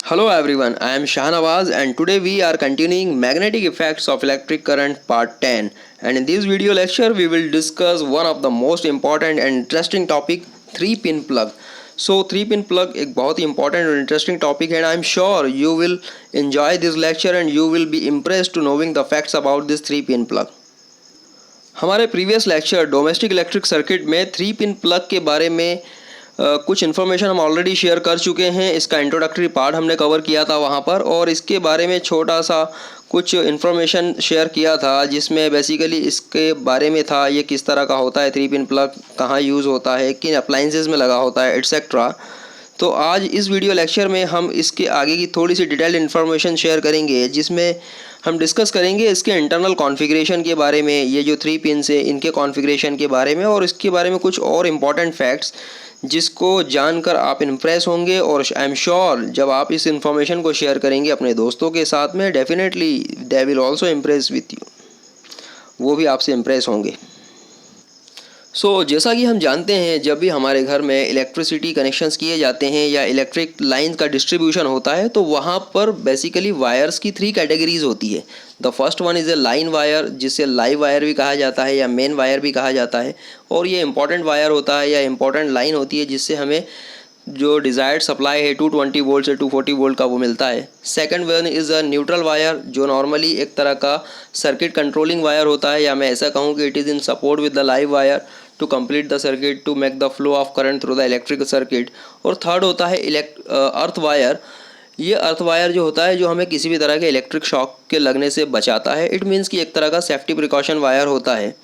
Hello everyone, I am Shahnawaz and today we are continuing magnetic effects of electric current part 10, and in this video lecture we will discuss one of the most important and interesting topic 3 pin plug. So 3 pin plug एक बहुत ही important और interesting topic है and I am sure you will enjoy this lecture and you will be impressed to knowing the facts about this 3 pin plug. हमारे previous lecture domestic electric circuit में 3 pin plug के बारे में कुछ information हम already share कर चुके हैं। इसका इंट्रोडक्टरी पार्ट हमने कवर किया था वहाँ पर, और इसके बारे में छोटा सा कुछ इन्फॉर्मेशन शेयर किया था जिसमें बेसिकली इसके बारे में था ये किस तरह का होता है 3 पिन प्लग, कहाँ यूज़ होता है, किन अप्लाइंसेस में लगा होता है, एट्सेट्रा। तो आज इस वीडियो लेक्चर में हम इसके आगे की थोड़ी सी डिटेल्ड इन्फॉर्मेशन शेयर करेंगे जिसमें हम डिस्कस करेंगे इसके इंटरनल कॉन्फ़िगरेशन के बारे में, ये जो 3 पिन्स है इनके कॉन्फ़िगरेशन के बारे में, और इसके बारे में कुछ और इम्पॉर्टेंट फैक्ट्स जिसको जानकर आप इम्प्रेस होंगे। और आई एम श्योर जब आप इस इन्फॉर्मेशन को शेयर करेंगे अपने दोस्तों के साथ में, definitely they will also impress with you, वो भी आपसे इम्प्रेस होंगे। जैसा कि हम जानते हैं जब भी हमारे घर में इलेक्ट्रिसिटी कनेक्शंस किए जाते हैं या इलेक्ट्रिक लाइंस का डिस्ट्रीब्यूशन होता है तो वहाँ पर बेसिकली वायर्स की 3 कैटेगरीज होती है। The first one is a line wire, जिसे लाइव वायर भी कहा जाता है या मेन वायर भी कहा जाता है, और ये इंपॉर्टेंट वायर होता है या इंपॉर्टेंट लाइन होती है जिससे हमें जो डिज़ायर्ड सप्लाई है 220 वोल्ट से 240 वोल्ट का वो मिलता है। Second one is a neutral wire, जो नॉर्मली एक तरह का सर्किट कंट्रोलिंग वायर होता है, या मैं ऐसा कहूँ कि it is in support with the live wire to complete the circuit to make the flow of current through the electric circuit. और थर्ड होता है अर्थ वायर। ये अर्थ वायर जो होता है जो हमें किसी भी तरह के इलेक्ट्रिक शॉक के लगने से बचाता है। इट मीन्स कि एक तरह का सेफ्टी प्रिकॉशन वायर होता है।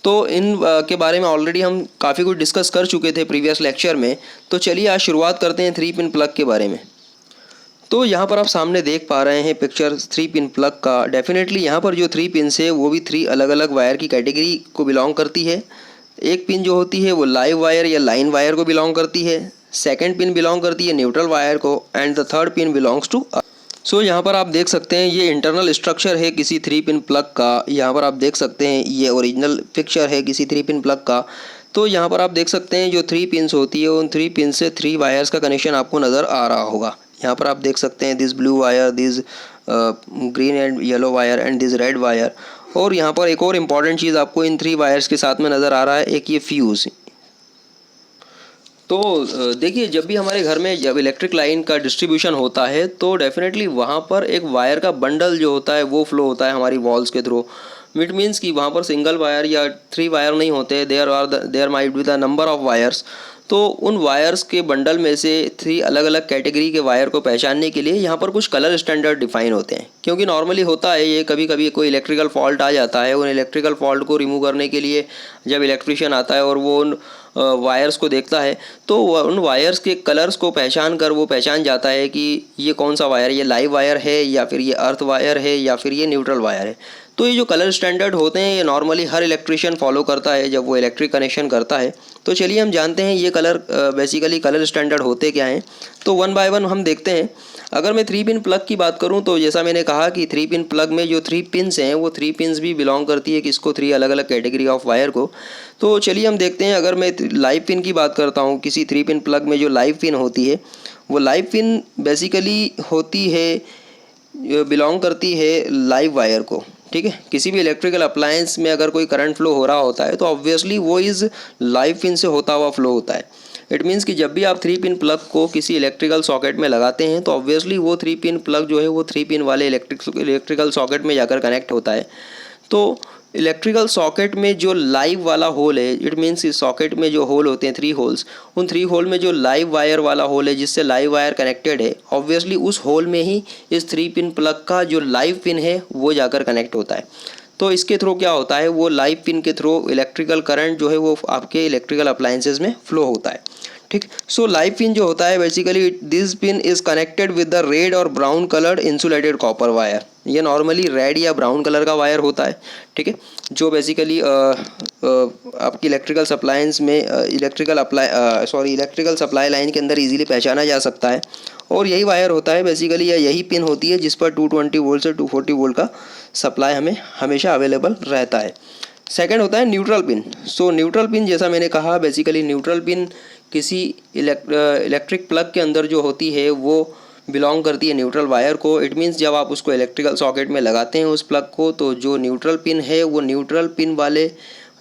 तो इन के बारे में ऑलरेडी हम काफ़ी कुछ डिस्कस कर चुके थे प्रीवियस लेक्चर में। तो चलिए आज शुरुआत करते हैं 3 पिन प्लग के बारे में। तो यहाँ पर आप सामने देख पा रहे हैं पिक्चर 3 पिन प्लग का। डेफिनेटली यहाँ पर जो 3 पिन है वो भी 3 अलग अलग वायर की कैटेगरी को बिलोंग करती है। एक पिन जो होती है वो लाइव वायर या लाइन वायर को बिलोंग करती है, सेकंड पिन बिलोंग करती है न्यूट्रल वायर को, and the third pin belongs to. यहाँ पर आप देख सकते हैं ये इंटरनल स्ट्रक्चर है किसी 3 पिन प्लग का। यहाँ पर आप देख सकते हैं ये ओरिजिनल पिक्चर है किसी 3 पिन प्लग का। तो यहाँ पर आप देख सकते हैं जो 3 पिन्स होती है उन 3 पिन से 3 वायर्स का कनेक्शन आपको नज़र आ रहा होगा। यहाँ पर आप देख सकते हैं this blue wire, this green and yellow wire and this red wire. और यहाँ पर एक और इम्पॉर्टेंट चीज़ आपको इन 3 वायर्स के साथ में नज़र आ रहा है, एक ये फ्यूज़। तो देखिए जब भी हमारे घर में जब इलेक्ट्रिक लाइन का डिस्ट्रीब्यूशन होता है तो डेफिनेटली वहाँ पर एक वायर का बंडल जो होता है वो फ्लो होता है हमारी वॉल्स के थ्रू। इट मीन्स कि वहाँ पर सिंगल वायर या 3 वायर नहीं होते, there might be the number of wires. तो उन वायर्स के बंडल में से 3 अलग अलग कैटेगरी के वायर को पहचानने के लिए यहाँ पर कुछ कलर स्टैंडर्ड डिफाइन होते हैं। क्योंकि नॉर्मली होता है ये कभी कभी कोई इलेक्ट्रिकल फॉल्ट आ जाता है, उन इलेक्ट्रिकल फॉल्ट को रिमूव करने के लिए जब इलेक्ट्रिशियन आता है और वो उन वायर्स को देखता है तो उन वायर्स के कलर्स को पहचान कर वो पहचान जाता है कि ये कौन सा वायर, ये लाइव वायर है या फिर ये अर्थ वायर है या फिर ये न्यूट्रल वायर है। तो ये जो कलर स्टैंडर्ड होते हैं ये नॉर्मली हर इलेक्ट्रिशियन फॉलो करता है जब वो इलेक्ट्रिक कनेक्शन करता है। तो चलिए हम जानते हैं ये कलर बेसिकली कलर स्टैंडर्ड होते क्या हैं। तो वन बाय वन हम देखते हैं। अगर मैं 3 पिन प्लग की बात करूं तो जैसा मैंने कहा कि 3 पिन प्लग में जो 3 पिन्स हैं वो 3 पिन्स भी बिलोंग करती है किसको, 3 अलग अलग कैटेगरी ऑफ वायर को। तो चलिए हम देखते हैं। अगर मैं लाइव पिन की बात करता हूँ, किसी 3 पिन प्लग में जो लाइव पिन होती है वो लाइव पिन बेसिकली होती है, बिलोंग करती है लाइव वायर को। ठीक है, किसी भी इलेक्ट्रिकल अप्लायंस में अगर कोई करंट फ्लो हो रहा होता है तो ऑब्वियसली वो इस लाइव पिन से होता हुआ फ्लो होता है। इट मीन्स कि जब भी आप 3 पिन प्लग को किसी इलेक्ट्रिकल सॉकेट में लगाते हैं तो ऑब्वियसली वो 3 पिन प्लग जो है वो 3 पिन वाले इलेक्ट्रिकल सॉकेट में जाकर कनेक्ट होता है। तो इलेक्ट्रिकल सॉकेट में जो लाइव वाला होल है, इट मीन्स इस सॉकेट में जो होल होते हैं 3 होल्स, उन 3 होल में जो लाइव वायर वाला होल है जिससे लाइव वायर कनेक्टेड है, ऑब्वियसली उस होल में ही इस 3 पिन प्लग का जो लाइव पिन है वो जाकर कनेक्ट होता है। तो इसके थ्रू क्या होता है, वो लाइव पिन के थ्रू इलेक्ट्रिकल करंट जो है वो आपके इलेक्ट्रिकल अप्लायंसेज में फ्लो होता है। ठीक, सो लाइव पिन जो होता है basically this pin is connected with the red और brown coloured insulated copper wire. ये नॉर्मली रेड या ब्राउन कलर का वायर होता है। ठीक है, जो बेसिकली आपकी इलेक्ट्रिकल सप्लायंस में इलेक्ट्रिकल सप्लाई लाइन के अंदर इजीली पहचाना जा सकता है। और यही वायर होता है बेसिकली, या यही पिन होती है जिस पर 220 वोल्ट से 240 वोल्ट का सप्लाई हमें हमेशा अवेलेबल रहता है। सेकंड होता है न्यूट्रल पिन। न्यूट्रल पिन जैसा मैंने कहा बेसिकली न्यूट्रल पिन किसी इलेक्ट्रिक प्लग के अंदर जो होती है वो बिलोंग करती है न्यूट्रल वायर को। इट मीन्स जब आप उसको इलेक्ट्रिकल सॉकेट में लगाते हैं उस प्लग को, तो जो न्यूट्रल पिन है वो न्यूट्रल पिन वाले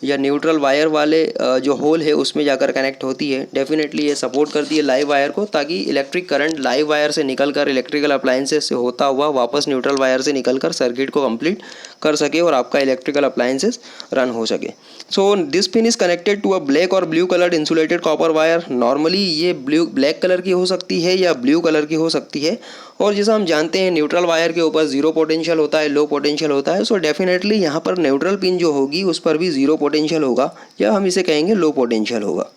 या न्यूट्रल वायर वाले जो होल है उसमें जाकर कनेक्ट होती है। डेफिनेटली ये सपोर्ट करती है लाइव वायर को, ताकि इलेक्ट्रिक करंट लाइव वायर से निकलकर इलेक्ट्रिकल अप्लायंसेस से होता हुआ वापस न्यूट्रल वायर से निकलकर सर्किट को कंप्लीट कर सके और आपका इलेक्ट्रिकल अप्लायंसेस रन हो सके। So this pin is connected to a black और blue coloured insulated copper wire. Normally ये ब्लैक कलर की हो सकती है या ब्लू कलर की हो सकती है, और जैसा हम जानते हैं न्यूट्रल वायर के ऊपर जीरो पोटेंशियल होता है, लो पोटेंशियल होता है। सो डेफिनेटली यहाँ पर न्यूट्रल पिन जो होगी उस पर भी जीरो पोटेंशियल होगा, या हम इसे कहेंगे लो पोटेंशियल होगा।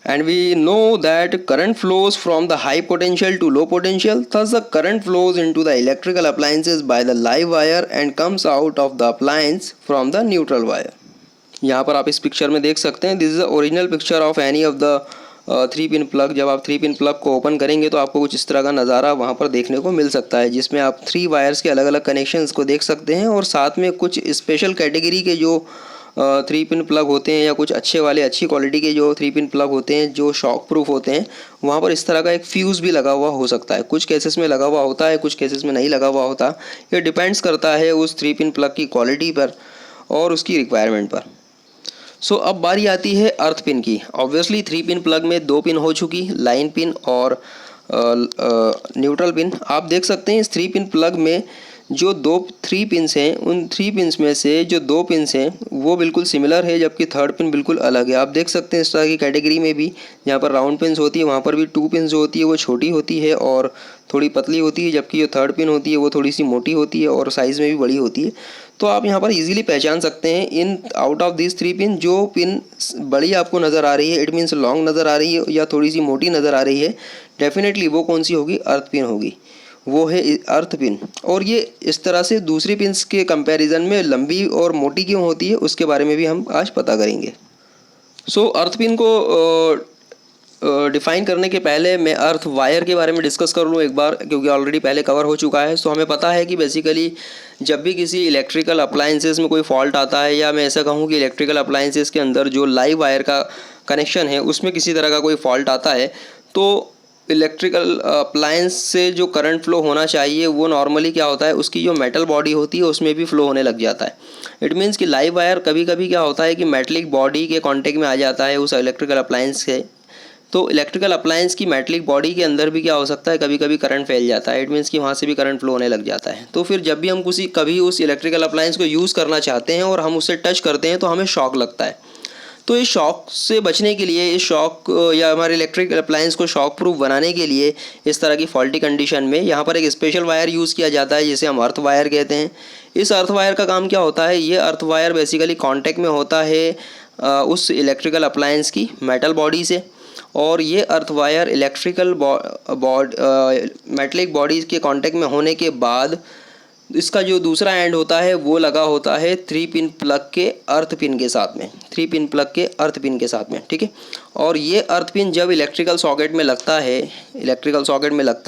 And we know that current flows from the high potential to low potential. Thus the current flows into the electrical appliances by the live wire and comes out of the appliance from the neutral wire. यहाँ पर आप इस picture में देख सकते हैं, this is the original picture of any of the 3 pin plug. जब आप 3 पिन प्लग को ओपन करेंगे तो आपको कुछ इस तरह का नज़ारा वहाँ पर देखने को मिल सकता है, जिसमें आप 3 वायर्स के अलग अलग कनेक्शंस को देख सकते हैं, और साथ में कुछ स्पेशल कैटेगरी के जो 3 पिन प्लग होते हैं या कुछ अच्छे वाले अच्छी क्वालिटी के जो 3 पिन प्लग होते हैं जो शॉक प्रूफ होते हैं, वहाँ पर इस तरह का एक फ्यूज़ भी लगा हुआ हो सकता है। कुछ केसेस में लगा हुआ होता है, कुछ केसेस में नहीं लगा हुआ होता। ये डिपेंड्स करता है उस 3 पिन प्लग की क्वालिटी पर और उसकी रिक्वायरमेंट पर। सो अब बारी आती है अर्थ पिन की। ऑब्वियसली 3 पिन प्लग में 2 पिन हो चुकी, लाइन पिन और न्यूट्रल पिन। आप देख सकते हैं इस 3 पिन प्लग में जो 3 पिन्स हैं, उन 3 पिन्स में से जो 2 पिन्स हैं वो बिल्कुल सिमिलर है, जबकि 3rd पिन बिल्कुल अलग है। आप देख सकते हैं इस तरह की कैटेगरी में भी जहाँ पर राउंड पिन्स होती है वहाँ पर भी 2 पिन्स जो होती है वो छोटी होती है और थोड़ी पतली होती है, जबकि जो 3rd पिन होती है वो थोड़ी सी मोटी होती है और साइज़ में भी बड़ी होती है। तो आप यहाँ पर इजीली पहचान सकते हैं in out of this 3 pin जो पिन बड़ी आपको नज़र आ रही है, इट मीन्स लॉन्ग नज़र आ रही है या थोड़ी सी मोटी नज़र आ रही है, डेफिनेटली वो कौन सी होगी, अर्थ पिन होगी, वो है अर्थ पिन। और ये इस तरह से दूसरी पिन्स के कंपैरिजन में लंबी और मोटी क्यों होती है उसके बारे में भी हम आज पता करेंगे। सो अर्थ पिन को डिफ़ाइन करने के पहले मैं अर्थ वायर के बारे में डिस्कस कर लूँ एक बार, क्योंकि ऑलरेडी पहले कवर हो चुका है। सो हमें पता है कि बेसिकली जब भी किसी इलेक्ट्रिकल अप्लायंसेस में कोई फॉल्ट आता है, या मैं ऐसा कहूँ कि इलेक्ट्रिकल अप्लायंसेस के अंदर जो लाइव वायर का कनेक्शन है उसमें किसी तरह का कोई फॉल्ट आता है, तो इलेक्ट्रिकल अप्लायंस से जो करंट फ्लो होना चाहिए वो नॉर्मली क्या होता है, उसकी जो मेटल बॉडी होती है उसमें भी फ्लो होने लग जाता है। इट मीन्स कि लाइव वायर कभी कभी क्या होता है कि मेटलिक बॉडी के कांटेक्ट में आ जाता है उस इलेक्ट्रिकल अप्लायंस से, तो इलेक्ट्रिकल अप्लायंस की मेटलिक बॉडी के अंदर भी क्या हो सकता है, कभी कभी करंट फैल जाता है। इट मीन्स कि वहाँ से भी करंट फ्लो होने लग जाता है। तो फिर जब भी हम कभी उस इलेक्ट्रिकल अप्लायंस को यूज़ करना चाहते हैं और हम उससे टच करते हैं तो हमें शॉक लगता है। तो इस शॉक से बचने के लिए, इस शॉक या हमारे इलेक्ट्रिक अप्लायंस को शॉक प्रूफ बनाने के लिए इस तरह की फॉल्टी कंडीशन में यहाँ पर एक स्पेशल वायर यूज़ किया जाता है जिसे हम अर्थ वायर कहते हैं। इस अर्थ वायर का काम क्या होता है, ये अर्थ वायर बेसिकली कॉन्टैक्ट में होता है उस इलेक्ट्रिकल अप्लायंस की मेटल बॉडी से, और ये earth wire electrical metallic body के कांटेक्ट में होने के बाद इसका जो दूसरा एंड होता है वो लगा होता है 3 पिन प्लग के अर्थ पिन के साथ में, 3 पिन प्लग के अर्थ पिन के साथ में, ठीक है। और ये अर्थ पिन जब इलेक्ट्रिकल सॉकेट में लगता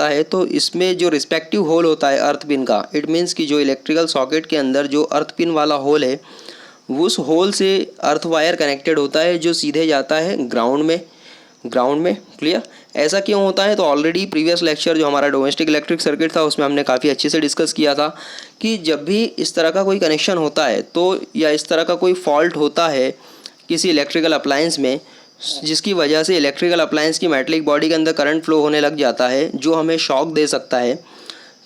है तो इसमें जो रिस्पेक्टिव होल होता है अर्थ पिन का, इट मीन्स कि जो इलेक्ट्रिकल सॉकेट के अंदर जो अर्थ पिन वाला होल है उस होल से अर्थ वायर कनेक्टेड होता है जो सीधे जाता है ग्राउंड में। क्लियर? ऐसा क्यों होता है, तो ऑलरेडी प्रीवियस लेक्चर जो हमारा डोमेस्टिक इलेक्ट्रिक सर्किट था उसमें हमने काफ़ी अच्छे से डिस्कस किया था कि जब भी इस तरह का कोई कनेक्शन होता है तो, या इस तरह का कोई फॉल्ट होता है किसी इलेक्ट्रिकल अप्लायंस में जिसकी वजह से इलेक्ट्रिकल अप्लायंस की मेटलिक बॉडी के अंदर करंट फ्लो होने लग जाता है जो हमें शॉक दे सकता है।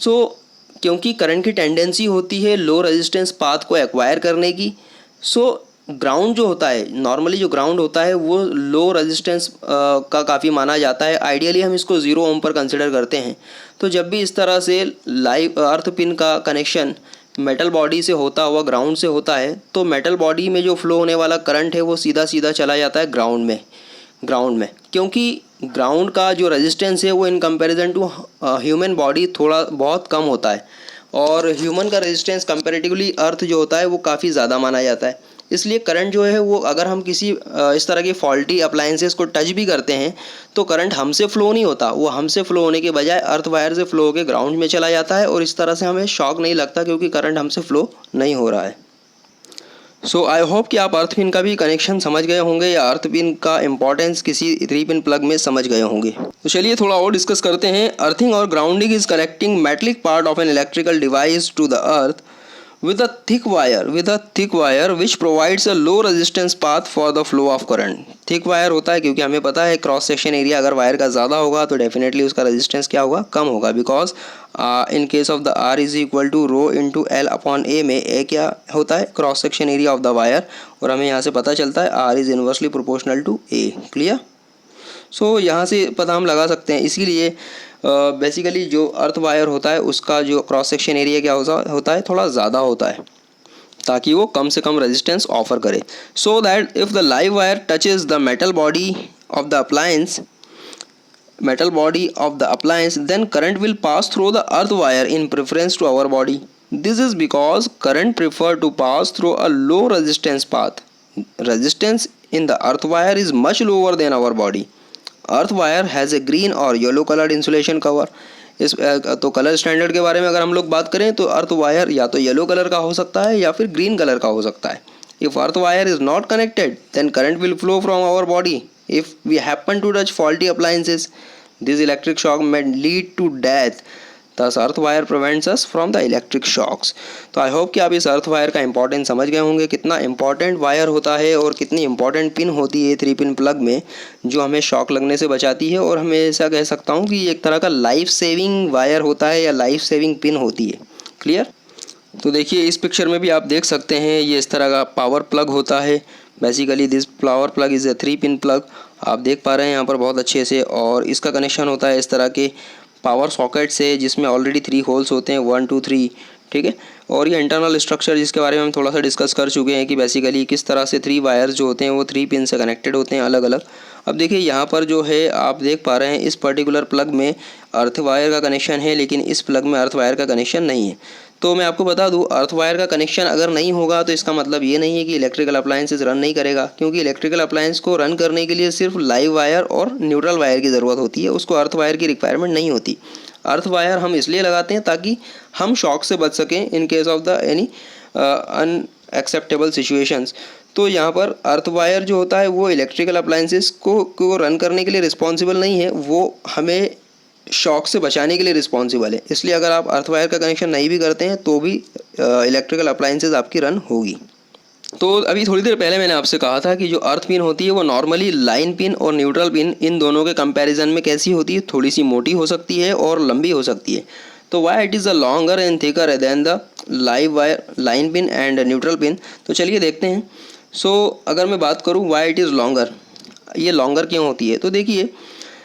सो क्योंकि करंट की टेंडेंसी होती है लो रेजिस्टेंस पाथ को एक्वायर करने की, सो ग्राउंड जो होता है, नॉर्मली जो ग्राउंड होता है वो लो रेजिस्टेंस का काफ़ी माना जाता है। आइडियली हम इसको 0 ओम पर कंसिडर करते हैं। तो जब भी इस तरह से लाइव अर्थ पिन का कनेक्शन मेटल बॉडी से होता हुआ ग्राउंड से होता है तो मेटल बॉडी में जो फ्लो होने वाला करंट है वो सीधा सीधा चला जाता है ग्राउंड में, क्योंकि ग्राउंड का जो रेजिस्टेंस है वो in comparison to human body थोड़ा बहुत कम होता है, और ह्यूमन का रेजिस्टेंस कंपैरेटिवली अर्थ जो होता है वो काफ़ी ज़्यादा माना जाता है। इसलिए करंट जो है वो अगर हम किसी इस तरह के फॉल्टी अप्लायंसेस को टच भी करते हैं तो करंट हमसे फ़्लो नहीं होता, वो हमसे फ़्लो होने के बजाय अर्थ वायर से फ़्लो होकर ग्राउंड में चला जाता है, और इस तरह से हमें शॉक नहीं लगता क्योंकि करंट हमसे फ़्लो नहीं हो रहा है। सो आई होप कि आप अर्थ पिन का भी कनेक्शन समझ गए होंगे या अर्थ पिन का इंपॉर्टेंस किसी 3 पिन प्लग में समझ गए होंगे। तो चलिए थोड़ा और डिस्कस करते हैं। अर्थिंग और grounding is connecting metallic part of an electrical device to the earth with a thick wire which provides a low resistance path for the flow of current। Thick wire होता है क्योंकि हमें पता है cross section area अगर wire का ज़्यादा होगा तो डेफिनेटली उसका रेजिस्टेंस क्या होगा, कम होगा, because in case of the R is equal to rho into L upon A में ए क्या होता है, cross section area of the wire, और हमें यहाँ से पता चलता है R is inversely proportional to A. Clear? So यहाँ से पता हम लगा सकते हैं। इसीलिए बेसिकली जो अर्थ वायर होता है उसका जो क्रॉस सेक्शन एरिया क्या होता है, थोड़ा ज़्यादा होता है ताकि वो कम से कम रेजिस्टेंस ऑफर करे। So that if the live wire touches the metal body of the appliance then current will pass through the earth wire in preference to our body. This is because current prefer to pass through a low resistance path. Resistance in the earth wire is much lower than our body. Earth wire has a green और yellow coloured insulation cover. इस तो colour standard के बारे में अगर हम लोग बात करें तो अर्थ वायर या तो येलो कलर का हो सकता है या फिर ग्रीन कलर का हो सकता है। If earth wire is not connected then current will flow from our body if we happen to touch faulty appliances. This electric shock may lead to death. thus earth wire prevents us from the electric shocks. तो I hope कि आप इस earth wire का importance समझ गए होंगे, कितना important wire होता है और कितनी इंपॉर्टेंट पिन होती है 3 पिन प्लग में जो हमें शॉक लगने से बचाती है। और हमें ऐसा कह सकता हूँ कि एक तरह का लाइफ सेविंग वायर होता है या लाइफ सेविंग पिन होती है। क्लियर? तो देखिए इस पिक्चर में भी आप देख सकते हैं ये इस तरह का पावर प्लग होता है। Basically this power plug is a 3 pin plug, आप देख पा रहे हैं यहाँ पर बहुत अच्छे से, और इसका कनेक्शन होता है इस तरह के पावर सॉकेट से जिसमें ऑलरेडी 3 होल्स होते हैं, 1 2 3। ठीक है? और ये इंटरनल स्ट्रक्चर जिसके बारे में हम थोड़ा सा डिस्कस कर चुके हैं कि बेसिकली किस तरह से 3 वायर्स जो होते हैं वो 3 पिन से कनेक्टेड होते हैं अलग अलग। अब देखिए यहाँ पर जो है आप देख पा रहे हैं इस पर्टिकुलर प्लग में अर्थ वायर का कनेक्शन है लेकिन इस प्लग में अर्थ वायर का कनेक्शन नहीं है। तो मैं आपको बता दूं अर्थ वायर का कनेक्शन अगर नहीं होगा तो इसका मतलब ये नहीं है कि इलेक्ट्रिकल अप्लायंसेस रन नहीं करेगा, क्योंकि इलेक्ट्रिकल अप्लायंस को रन करने के लिए सिर्फ लाइव वायर और न्यूट्रल वायर की ज़रूरत होती है, उसको अर्थ वायर की रिक्वायरमेंट नहीं होती। अर्थ वायर हम इसलिए लगाते हैं ताकि हम शॉक से बच सकें इन case of the any unacceptable situations. तो यहाँ पर अर्थ वायर जो होता है वो इलेक्ट्रिकल अप्लायंसेस को रन करने के लिए रिस्पॉन्सिबल नहीं है, वो हमें शॉक से बचाने के लिए रिस्पॉन्सिबल है। इसलिए अगर आप अर्थ वायर का कनेक्शन नहीं भी करते हैं तो भी इलेक्ट्रिकल अप्लायंसेस आपकी रन होगी। तो अभी थोड़ी देर पहले मैंने आपसे कहा था कि जो अर्थ पिन होती है वो नॉर्मली लाइन पिन और न्यूट्रल पिन इन दोनों के कंपैरिजन में कैसी होती है, थोड़ी सी मोटी हो सकती है और लंबी हो सकती है। तो why it is a longer and thicker than the line pin and neutral pin. तो चलिए देखते हैं। अगर मैं बात करूँ वाई इट इज़ लॉन्गर, ये लॉन्गर क्यों होती है, तो देखिए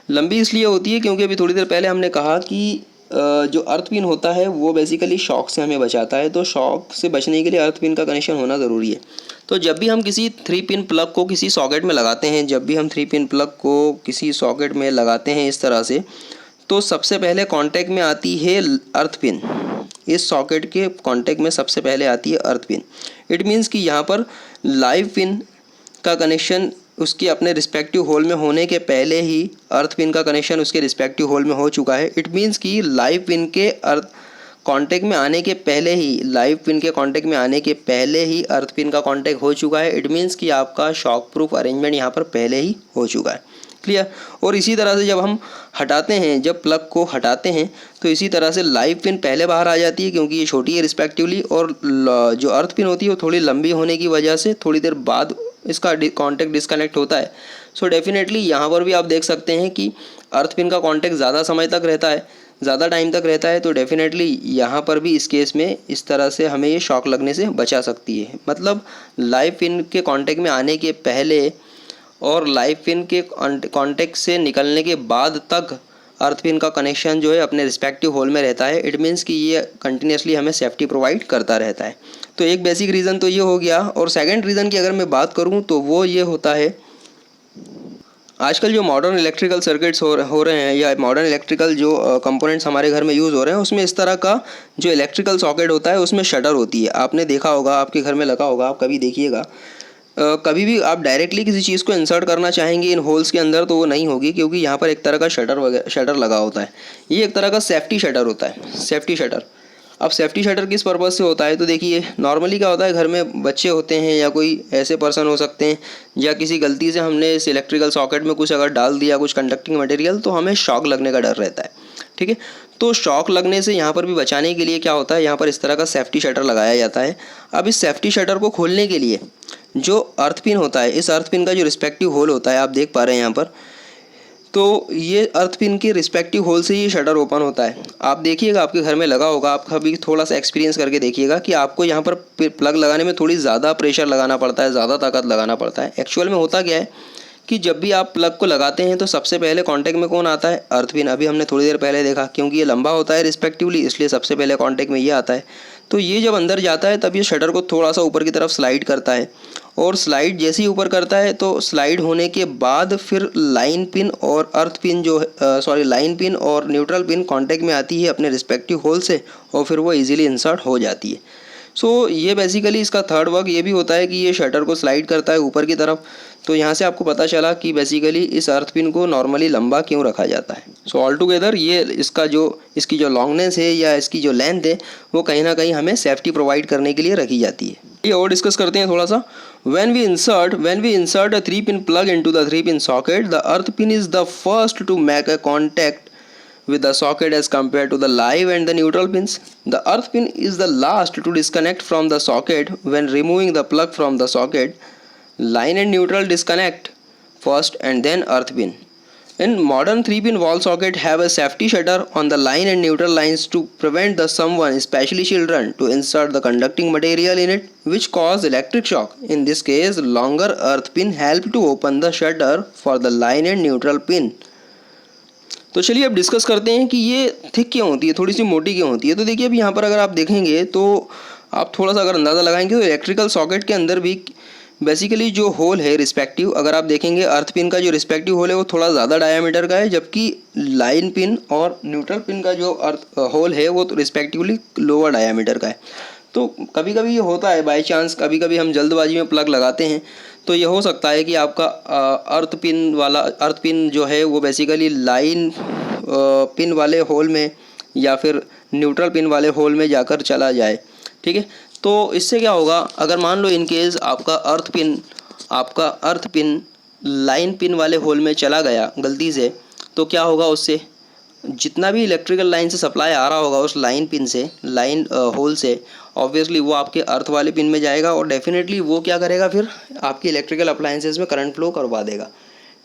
लंबी इसलिए होती है क्योंकि अभी थोड़ी देर पहले हमने कहा कि जो अर्थ पिन होता है वो बेसिकली शॉक से हमें बचाता है, तो शॉक से बचने के लिए अर्थ पिन का कनेक्शन होना ज़रूरी है। तो जब भी हम किसी 3 पिन प्लग को किसी सॉकेट में लगाते हैं, जब भी हम 3 पिन प्लग को किसी सॉकेट में लगाते हैं इस तरह से, तो सबसे पहले कांटेक्ट में आती है अर्थ पिन। इस सॉकेट के कांटेक्ट में सबसे पहले आती है अर्थ पिन। इट मीन्स कि यहाँ पर लाइव पिन का कनेक्शन उसके अपने रिस्पेक्टिव होल में होने के पहले ही अर्थ पिन का कनेक्शन उसके रिस्पेक्टिव होल में हो चुका है। इट मीन्स कि लाइव पिन के कांटेक्ट में आने के पहले ही अर्थ पिन का कांटेक्ट हो चुका है। इट मीन्स कि आपका शॉक प्रूफ अरेंजमेंट यहाँ पर पहले ही हो चुका है। क्लियर? और इसी तरह से जब हम हटाते हैं, जब प्लग को हटाते हैं तो इसी तरह से लाइव पिन पहले बाहर आ जाती है क्योंकि ये छोटी है रिस्पेक्टिवली, और जो अर्थ पिन होती है वो थोड़ी लंबी होने की वजह से थोड़ी देर बाद इसका कांटेक्ट डिस्कनेक्ट होता है। सो डेफिनेटली यहाँ पर भी आप देख सकते हैं कि अर्थ पिन का कांटेक्ट ज़्यादा समय तक रहता है, ज़्यादा टाइम तक रहता है। तो डेफिनेटली यहाँ पर भी इस केस में इस तरह से हमें ये शॉक लगने से बचा सकती है। मतलब लाइव पिन के कांटेक्ट में आने के पहले और लाइव पिन के कांटेक्ट से निकलने के बाद तक अर्थ पिन का कनेक्शन जो है अपने रिस्पेक्टिव होल में रहता है। इट मीन्स कि ये कंटिन्यूसली हमें सेफ्टी प्रोवाइड करता रहता है। तो एक बेसिक रीज़न तो ये हो गया। और सेकंड रीज़न की अगर मैं बात करूँ तो वो ये होता है, आजकल जो मॉडर्न इलेक्ट्रिकल सर्किट्स हो रहे हैं या मॉडर्न इलेक्ट्रिकल जो कंपोनेंट्स हमारे घर में यूज़ हो रहे हैं उसमें इस तरह का जो इलेक्ट्रिकल सॉकेट होता है उसमें शटर होती है। आपने देखा होगा, आपके घर में लगा होगा, आप कभी देखिएगा। कभी भी आप डायरेक्टली किसी चीज़ को इंसर्ट करना चाहेंगे इन होल्स के अंदर तो वो नहीं होगी, क्योंकि यहाँ पर एक तरह का शटर लगा होता है। ये एक तरह का सेफ्टी शटर होता है, सेफ्टी शटर। अब सेफ्टी शटर किस पर्पज़ से होता है, तो देखिए नॉर्मली क्या होता है, घर में बच्चे होते हैं या कोई ऐसे पर्सन हो सकते हैं, या किसी गलती से हमने इस इलेक्ट्रिकल सॉकेट में कुछ अगर डाल दिया, कुछ कंडक्टिंग मटेरियल, तो हमें शॉक लगने का डर रहता है। ठीक है, तो शॉक लगने से यहाँ पर भी बचाने के लिए क्या होता है, यहाँ पर इस तरह का सेफ्टी शटर लगाया जाता है। अब इस सेफ्टी शटर को खोलने के लिए जो अर्थ पिन होता है, इस अर्थ पिन का जो रिस्पेक्टिव होल होता है, आप देख पा रहे हैं यहाँ पर, तो ये अर्थ पिन के रिस्पेक्टिव होल से ये शटर ओपन होता है। आप देखिएगा, आपके घर में लगा होगा, आप कभी थोड़ा सा एक्सपीरियंस करके देखिएगा कि आपको यहाँ पर प्लग लगाने में थोड़ी ज़्यादा प्रेशर लगाना पड़ता है, ज़्यादा ताकत लगाना पड़ता है। एक्चुअल में होता क्या है कि जब भी आप प्लग को लगाते हैं तो सबसे पहले कांटेक्ट में कौन आता है, अर्थ पिन। अभी हमने थोड़ी देर पहले देखा, क्योंकि ये लंबा होता है रिस्पेक्टिवली, इसलिए सबसे पहले कांटेक्ट में ये आता है। तो ये जब अंदर जाता है तब ये शटर को थोड़ा सा ऊपर की तरफ स्लाइड करता है, और स्लाइड जैसे ही ऊपर करता है तो स्लाइड होने के बाद फिर लाइन पिन और अर्थ पिन जो लाइन पिन और न्यूट्रल पिन कांटेक्ट में आती है अपने रिस्पेक्टिव होल से, और फिर वो इजीली इंसर्ट हो जाती है। सो ये बेसिकली इसका थर्ड वर्क ये भी होता है कि ये शटर को स्लाइड करता है ऊपर की तरफ। तो यहाँ से आपको पता चला कि बेसिकली इस अर्थ पिन को नॉर्मली लंबा क्यों रखा जाता है। सो ऑल टुगेदर ये इसकी जो लॉन्गनेस है या इसकी जो लेंथ है वो कहीं ना कहीं हमें सेफ्टी प्रोवाइड करने के लिए रखी जाती है। ये और डिस्कस करते हैं थोड़ा सा। When we insert a 3-pin plug into the 3-pin socket, the earth pin is the first to make a contact with the socket as compared to the live and the neutral pins. The earth pin is the last to disconnect from the socket when removing the plug from the socket. Line and neutral disconnect first and then earth pin. In modern 3-pin wall socket have a safety shutter on the line and neutral lines to prevent someone, especially children, to insert the conducting material in it, which cause electric shock. In this case, longer earth pin help to open the shutter for the line and neutral pin. तो चलिए अब discuss करते हैं कि ये thick क्यों होती है, थोड़ी सी मोटी क्यों होती है। तो देखिए अब यहाँ पर अगर आप देखेंगे तो आप थोड़ा सा अगर अंदाज़ा लगाएंगे तो इलेक्ट्रिकल सॉकेट के अंदर भी बेसिकली जो होल है रिस्पेक्टिव, अगर आप देखेंगे अर्थ पिन का जो रिस्पेक्टिव होल है वो थोड़ा ज़्यादा डायामीटर का है, जबकि लाइन पिन और न्यूट्रल पिन का जो अर्थ होल है वो तो रिस्पेक्टिवली लोअर डायामीटर का है। तो कभी कभी ये होता है बाय चांस, कभी कभी हम जल्दबाजी में प्लग लगाते हैं तो ये हो सकता है कि आपका अर्थ पिन जो है वो बेसिकली लाइन पिन वाले होल में या फिर न्यूट्रल पिन वाले होल में जाकर चला जाए। ठीक है, तो इससे क्या होगा, अगर मान लो इन केस आपका अर्थ पिन लाइन पिन वाले होल में चला गया गलती से, तो क्या होगा, उससे जितना भी इलेक्ट्रिकल लाइन से सप्लाई आ रहा होगा उस लाइन पिन से, लाइन होल से, ऑब्वियसली वो आपके अर्थ वाले पिन में जाएगा और डेफिनेटली वो क्या करेगा, फिर आपकी इलेक्ट्रिकल अप्लायंसेस में करंट फ्लो करवा देगा।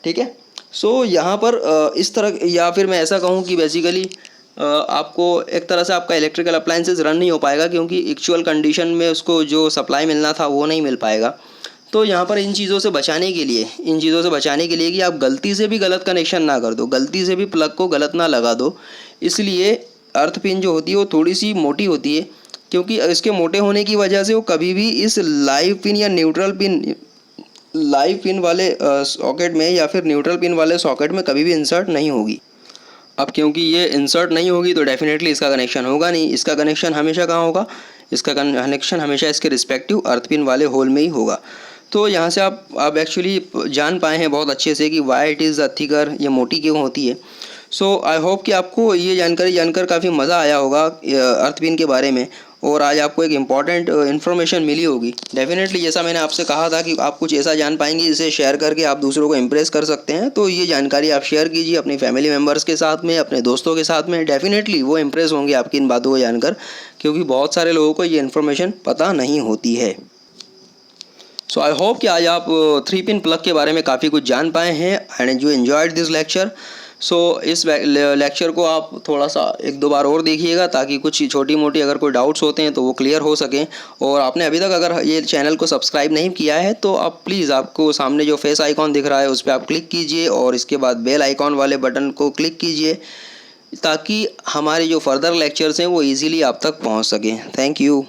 ठीक है, सो यहाँ पर इस तरह, या फिर मैं ऐसा कहूँ कि बेसिकली आपको एक तरह से आपका इलेक्ट्रिकल अप्लायंसेस रन नहीं हो पाएगा, क्योंकि एक्चुअल कंडीशन में उसको जो सप्लाई मिलना था वो नहीं मिल पाएगा। तो यहाँ पर इन चीज़ों से बचाने के लिए कि आप गलती से भी गलत कनेक्शन ना कर दो, गलती से भी प्लग को गलत ना लगा दो, इसलिए अर्थ पिन जो होती है वो थोड़ी सी मोटी होती है, क्योंकि इसके मोटे होने की वजह से वो कभी भी इस लाइव पिन या न्यूट्रल पिन वाले सॉकेट में या फिर न्यूट्रल पिन वाले सॉकेट में कभी भी इंसर्ट नहीं होगी। अब क्योंकि ये इंसर्ट नहीं होगी तो डेफिनेटली इसका कनेक्शन होगा नहीं। इसका कनेक्शन हमेशा कहाँ होगा, इसका कनेक्शन हमेशा इसके रिस्पेक्टिव अर्थ पिन वाले होल में ही होगा। तो यहाँ से आप एक्चुअली जान पाए हैं बहुत अच्छे से कि वाई इट इज़ थिकर, ये मोटी क्यों होती है। सो आई होप कि आपको ये जानकारी जानकर काफ़ी मज़ा आया होगा अर्थ पिन के बारे में, और आज आपको एक इम्पॉर्टेंट इन्फॉर्मेशन मिली होगी। डेफिनेटली जैसा मैंने आपसे कहा था कि आप कुछ ऐसा जान पाएंगे जिसे शेयर करके आप दूसरों को इम्प्रेस कर सकते हैं, तो ये जानकारी आप शेयर कीजिए अपनी फैमिली मेम्बर्स के साथ में, अपने दोस्तों के साथ में। डेफिनेटली वो इम्प्रेस होंगे आपकी इन बातों को जानकर, क्योंकि बहुत सारे लोगों को ये इन्फॉर्मेशन पता नहीं होती है। सो आई होप कि आज आप 3-पिन प्लग के बारे में काफ़ी कुछ जान पाए हैं and you enjoyed this lecture. So इस लेक्चर को आप थोड़ा सा 1-2 बार और देखिएगा, ताकि कुछ छोटी मोटी अगर कोई डाउट्स होते हैं तो वो क्लियर हो सकें। और आपने अभी तक अगर ये चैनल को सब्सक्राइब नहीं किया है तो आप प्लीज़, आपको सामने जो फेस आइकॉन दिख रहा है उस पर आप क्लिक कीजिए और इसके बाद बेल आइकॉन वाले बटन को क्लिक कीजिए, ताकि हमारे जो फर्दर लेक्चर्स हैं वो ईज़िली आप तक पहुँच सकें। Thank you.